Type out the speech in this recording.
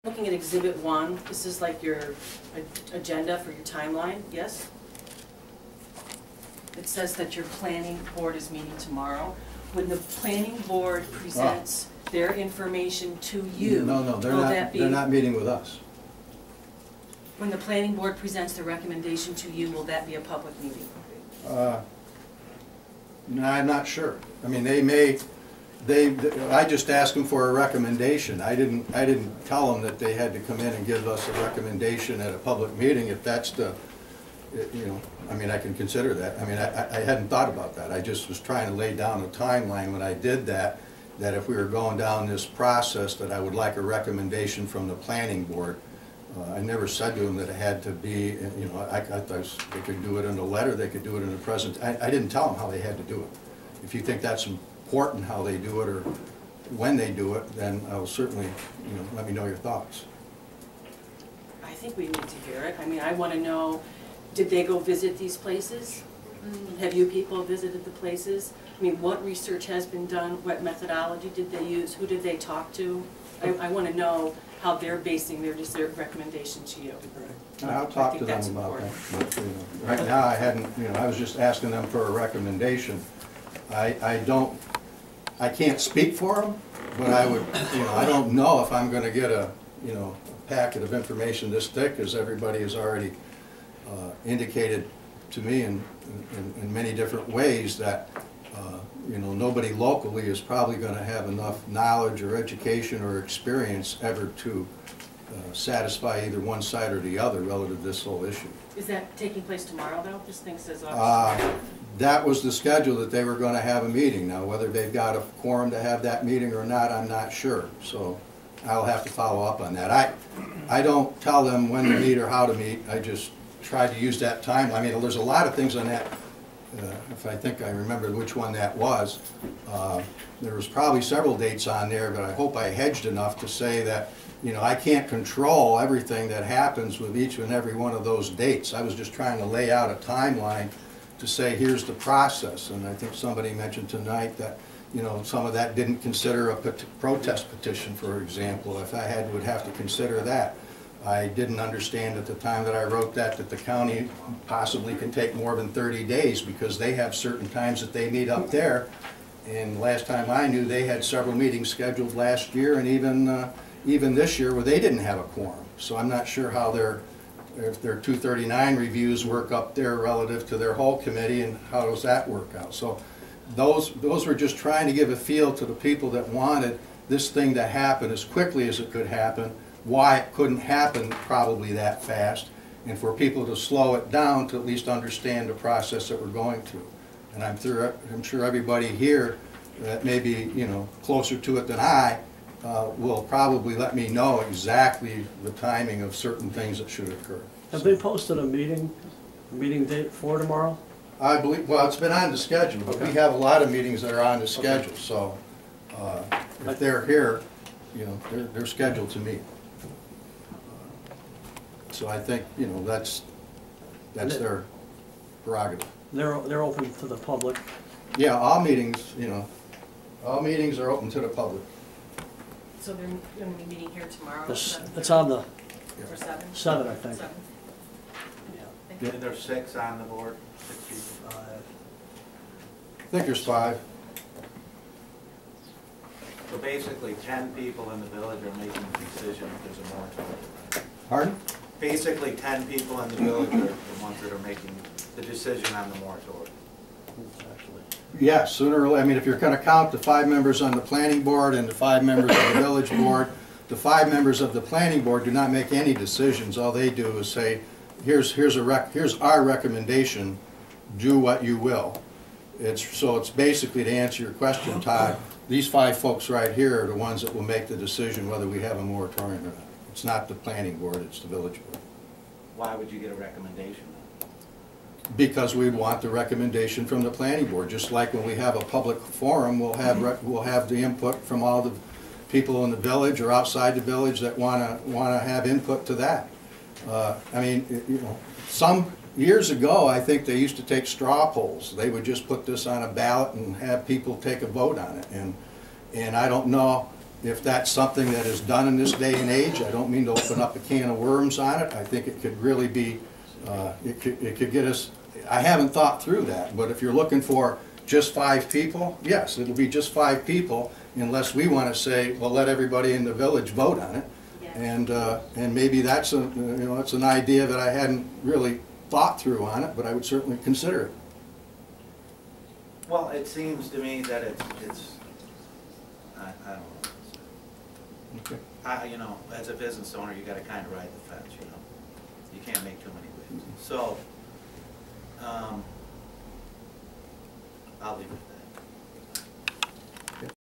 Looking at Exhibit 1, this is like your agenda for your timeline, yes? It says that your planning board is meeting tomorrow. When the planning board presents their information to you, no, they're not meeting with us. When the planning board presents the recommendation to you, will that be a public meeting? No, I'm not sure. I mean, I just asked them for a recommendation. I didn't tell them that they had to come in and give us a recommendation at a public meeting. If that's the, you know, I mean, I can consider that. I mean, I hadn't thought about that. I just was trying to lay down a timeline when I did that, that if we were going down this process, that I would like a recommendation from the planning board. I never said to them that it had to be, you know, I thought they could do it in a letter, they could do it in a present. I didn't tell them how they had to do it. If you think that's important how they do it or when they do it, then I'll certainly, you know, let me know your thoughts. I think we need to hear it. I mean, I want to know, did they go visit these places? Have you people visited the places? I mean, what research has been done? What methodology did they use? Who did they talk to? I want to know how they're basing their recommendation to you. Right. I'll talk to them about that. But, you know, right now, I hadn't, you know, I was just asking them for a recommendation. I can't speak for them, but I would, you know, I don't know if I'm going to get a, you know, a packet of information this thick, as everybody has already indicated to me in many different ways that, you know, nobody locally is probably going to have enough knowledge or education or experience ever to satisfy either one side or the other relative to this whole issue. Is that taking place tomorrow, though? This thing says that was the schedule, that they were going to have a meeting. Now, whether they've got a quorum to have that meeting or not, I'm not sure. So I'll have to follow up on that. I don't tell them when to meet or how to meet. I just try to use that time. I mean, there's a lot of things on that. If I think I remember which one that was, there was probably several dates on there, but I hope I hedged enough to say that, you know, I can't control everything that happens with each and every one of those dates. I was just trying to lay out a timeline to say, here's the process. And I think somebody mentioned tonight that, you know, some of that didn't consider a protest petition, for example. If I would have to consider that. I didn't understand at the time that I wrote that the county possibly can take more than 30 days because they have certain times that they meet up there. And last time I knew, they had several meetings scheduled last year and even this year where they didn't have a quorum. So I'm not sure how if their 239 reviews work up there relative to their whole committee, and how does that work out. So those were just trying to give a feel to the people that wanted this thing to happen as quickly as it could happen, why it couldn't happen probably that fast, and for people to slow it down to at least understand the process that we're going through. And I'm sure everybody here that may be, you know, closer to it than I will probably let me know exactly the timing of certain things that should occur. Have they posted a meeting date for tomorrow? I believe, well, it's been on the schedule, but we have a lot of meetings that are on the schedule, so if they're here, you know, they're scheduled to meet. So I think, you know, that's their prerogative. They're open to the public. Yeah, all meetings, you know, all meetings are open to the public. So they're going to be meeting here tomorrow? It's on the... For 7? 7, I think. 7. Yeah. And there's 6 on the board? 6 people? I think there's 5. So basically 10 people in the village are making the decision if there's a moratorium. Pardon? Basically 10 people in the village are the ones that are making the decision on the moratorium. Yeah, sooner or later. I mean, if you're going to count the 5 members on the planning board and the 5 members of the village board, the 5 members of the planning board do not make any decisions. All they do is say, here's our recommendation, do what you will. So it's basically, to answer your question, Todd, these 5 folks right here are the ones that will make the decision whether we have a moratorium or not. It's not the planning board, it's the village board. Why would you get a recommendation? Because we want the recommendation from the planning board. Just like when we have a public forum, we'll have the input from all the people in the village or outside the village that want to have input to that. I mean, you know, some years ago, I think they used to take straw polls. They would just put this on a ballot and have people take a vote on it. And I don't know if that's something that is done in this day and age. I don't mean to open up a can of worms on it. I think it could really be, it could get us, I haven't thought through that, but if you're looking for just 5 people, yes, it'll be just 5 people, unless we want to say, well, let everybody in the village vote on it. And maybe that's a, it's an idea that I hadn't really thought through on it, but I would certainly consider it. Well, it seems to me that it's I don't know. Okay. You know, as a business owner, you gotta kind of ride the fence, you know. You can't make too many waves. So, I'll leave it at that.